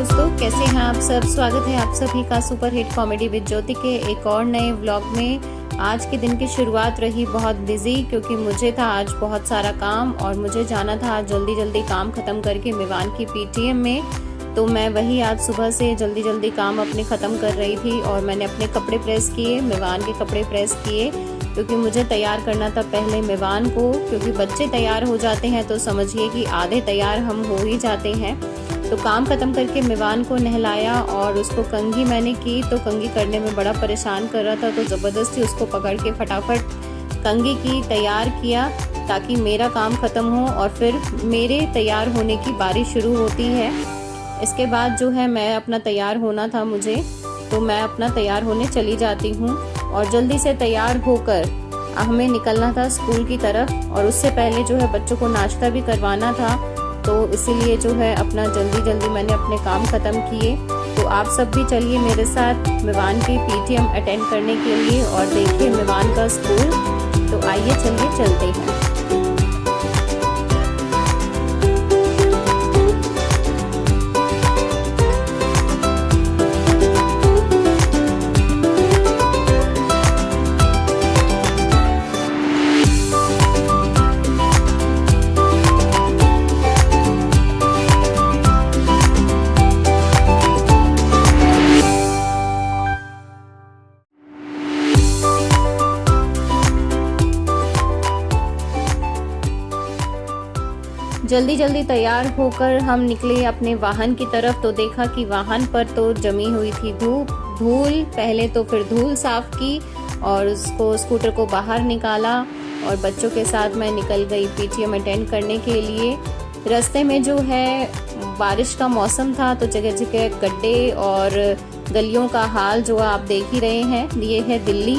दोस्तों, कैसे हैं आप सब। स्वागत है आप सभी का सुपर हिट कॉमेडी विद ज्योति के एक और नए व्लॉग में। आज के दिन की शुरुआत रही बहुत बिजी, क्योंकि मुझे था आज बहुत सारा काम और मुझे जाना था आज जल्दी जल्दी काम खत्म करके मिवान की पीटीएम में। तो मैं वही आज सुबह से जल्दी जल्दी काम अपने ख़त्म कर रही थी और मैंने अपने कपड़े प्रेस किए, मिवान के कपड़े प्रेस किए, क्योंकि मुझे तैयार करना था पहले मिवान को। क्योंकि बच्चे तैयार हो जाते हैं तो समझिए कि आधे तैयार हम हो ही जाते हैं। तो काम ख़त्म करके मिवान को नहलाया और उसको कंघी मैंने की। तो कंघी करने में बड़ा परेशान कर रहा था, तो ज़बरदस्ती उसको पकड़ के फटाफट कंघी की, तैयार किया ताकि मेरा काम ख़त्म हो और फिर मेरे तैयार होने की बारी शुरू होती है। इसके बाद जो है मैं अपना तैयार होना था मुझे, तो मैं अपना तैयार होने चली जाती हूँ और जल्दी से तैयार होकर हमें निकलना था स्कूल की तरफ। और उससे पहले जो है बच्चों को नाश्ता भी करवाना था, तो इसीलिए जो है अपना जल्दी जल्दी मैंने अपने काम ख़त्म किए। तो आप सब भी चलिए मेरे साथ मिवान की पीटीएम अटेंड करने के लिए और देखिए मिवान का स्कूल। तो आइए चलिए चलते हैं। जल्दी जल्दी तैयार होकर हम निकले अपने वाहन की तरफ। तो देखा कि वाहन पर तो जमी हुई थी धूल। पहले तो फिर धूल साफ की और उसको स्कूटर को बाहर निकाला और बच्चों के साथ मैं निकल गई पीटीएम अटेंड करने के लिए। रास्ते में जो है बारिश का मौसम था, तो जगह जगह गड्ढे और गलियों का हाल जो आप देख ही रहे हैं। ये है दिल्ली,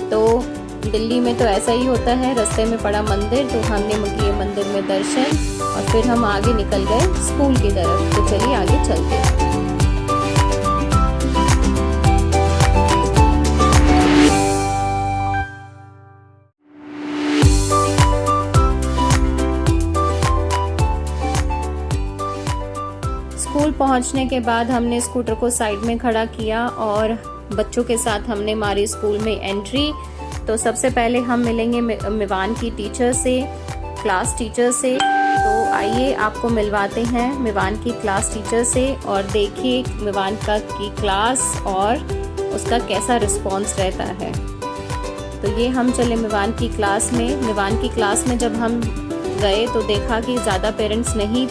तो दिल्ली में तो ऐसा ही होता है। रास्ते में पड़ा मंदिर, तो हमने किए मंदिर में दर्शन और फिर हम आगे निकल गए स्कूल की तरफ। तो चलिए आगे चलते हैं। स्कूल पहुंचने के बाद हमने स्कूटर को साइड में खड़ा किया और बच्चों के साथ हमने हमारे स्कूल में एंट्री। तो सबसे पहले हम मिलेंगे मिवान की टीचर से, क्लास टीचर से। तो आइए आपको मिलवाते हैं मिवान की क्लास टीचर से और देखिए मिवान की क्लास और उसका कैसा रिस्पॉन्स रहता है। तो ये हम चले मिवान की क्लास में। मिवान की क्लास में जब हम गए तो देखा कि ज़्यादा पेरेंट्स नहीं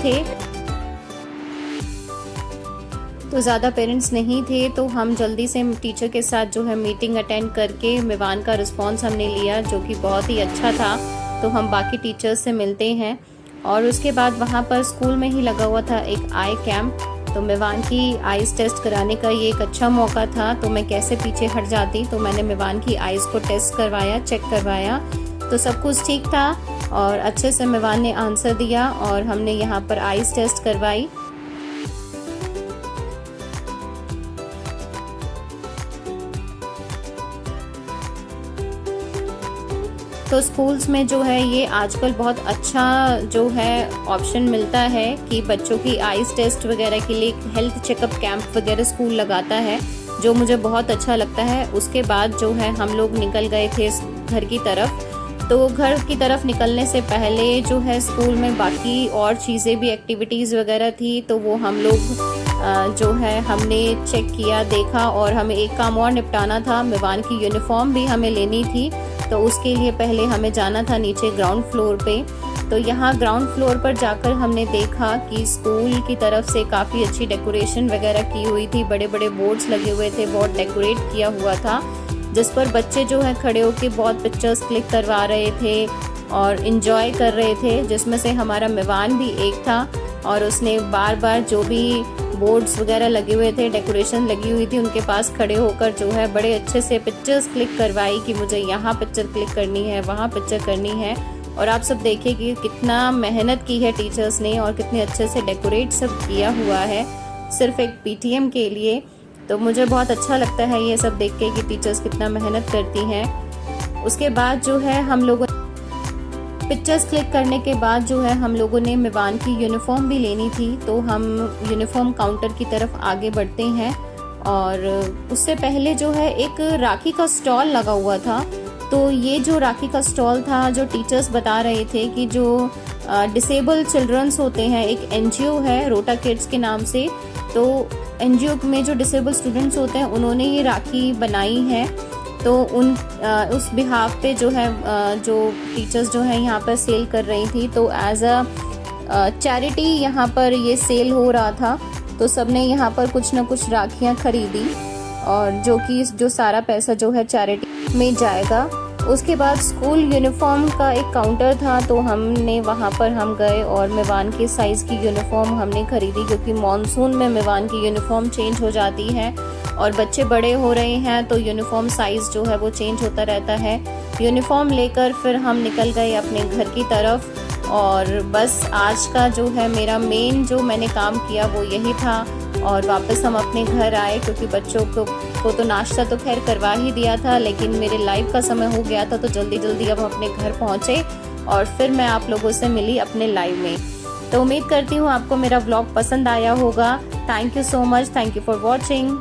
थे, तो हम जल्दी से टीचर के साथ जो है मीटिंग अटेंड करके मिवान का रिस्पॉन्स हमने लिया, जो कि बहुत ही अच्छा था। तो हम बाकी टीचर्स से मिलते हैं और उसके बाद वहाँ पर स्कूल में ही लगा हुआ था एक आई कैंप। तो मिवान की आइज़ टेस्ट कराने का ये एक अच्छा मौका था, तो मैं कैसे पीछे हट जाती। तो मैंने मिवान की आइज़ को टेस्ट करवाया, चेक करवाया, तो सब कुछ ठीक था और अच्छे से मिवान ने आंसर दिया और हमने यहाँ पर आइज़ टेस्ट करवाई। तो स्कूल्स में जो है ये आजकल बहुत अच्छा जो है ऑप्शन मिलता है कि बच्चों की आइज़ टेस्ट वगैरह के लिए हेल्थ चेकअप कैंप वगैरह स्कूल लगाता है, जो मुझे बहुत अच्छा लगता है। उसके बाद जो है हम लोग निकल गए थे घर की तरफ। तो घर की तरफ निकलने से पहले जो है स्कूल में बाकी और चीज़ें भी, एक्टिविटीज़ वगैरह थी, तो वो हम लोग जो है हमने चेक किया, देखा और हमें एक काम और निपटाना था। मिवान की यूनिफॉर्म भी हमें लेनी थी, तो उसके लिए पहले हमें जाना था नीचे ग्राउंड फ्लोर पे। तो यहाँ ग्राउंड फ्लोर पर जाकर हमने देखा कि स्कूल की तरफ से काफ़ी अच्छी डेकोरेशन वगैरह की हुई थी। बड़े बड़े बोर्ड्स लगे हुए थे, बहुत डेकोरेट किया हुआ था, जिस पर बच्चे जो है खड़े होकर बहुत पिक्चर्स क्लिक करवा रहे थे और इन्जॉय कर रहे थे, जिसमें से हमारा मिवान भी एक था। और उसने बार बार जो भी बोर्ड्स वगैरह लगे हुए थे, डेकोरेशन लगी हुई थी, उनके पास खड़े होकर जो है बड़े अच्छे से पिक्चर्स क्लिक करवाई कि मुझे यहाँ पिक्चर क्लिक करनी है, वहाँ पिक्चर करनी है। और आप सब देखिए कि कितना मेहनत की है टीचर्स ने और कितने अच्छे से डेकोरेट सब किया हुआ है सिर्फ एक पीटीएम के लिए। तो मुझे बहुत अच्छा लगता है ये सब देख के कि टीचर्स कितना मेहनत करती हैं। उसके बाद जो है हम लोगों पिक्चर्स क्लिक करने के बाद जो है हम लोगों ने मिवान की यूनिफॉर्म भी लेनी थी, तो हम यूनिफॉर्म काउंटर की तरफ आगे बढ़ते हैं। और उससे पहले जो है एक राखी का स्टॉल लगा हुआ था। तो ये जो राखी का स्टॉल था, जो टीचर्स बता रहे थे कि जो डिसेबल चिल्ड्रंस होते हैं, एक एनजीओ है रोटा किड्स के नाम से, तो एनजीओ में जो डिसेबल स्टूडेंट्स होते हैं उन्होंने ये राखी बनाई है। तो उस बिहाफ पे जो है जो टीचर्स जो है यहाँ पर सेल कर रही थी, तो एज अ चैरिटी यहाँ पर ये सेल हो रहा था। तो सबने यहाँ पर कुछ ना कुछ राखियाँ खरीदी और जो सारा पैसा जो है चैरिटी में जाएगा। उसके बाद स्कूल यूनिफॉर्म का एक काउंटर था, तो हमने वहाँ पर हम गए और मिवान के साइज़ की यूनिफॉर्म हमने खरीदी, क्योंकि मॉनसून में मिवान की यूनिफॉर्म चेंज हो जाती है और बच्चे बड़े हो रहे हैं, तो यूनिफॉर्म साइज़ जो है वो चेंज होता रहता है। यूनिफॉर्म लेकर फिर हम निकल गए अपने घर की तरफ। और बस आज का जो है मेरा मेन जो मैंने काम किया वो यही था। और वापस हम अपने घर आए, क्योंकि बच्चों को तो नाश्ता तो खैर करवा ही दिया था, लेकिन मेरे लाइव का समय हो गया था, तो जल्दी जल्दी अब अपने घर पहुँचे और फिर मैं आप लोगों से मिली अपने लाइव में। तो उम्मीद करती हूँ आपको मेरा व्लॉग पसंद आया होगा। Thank you so much, thank you for watching.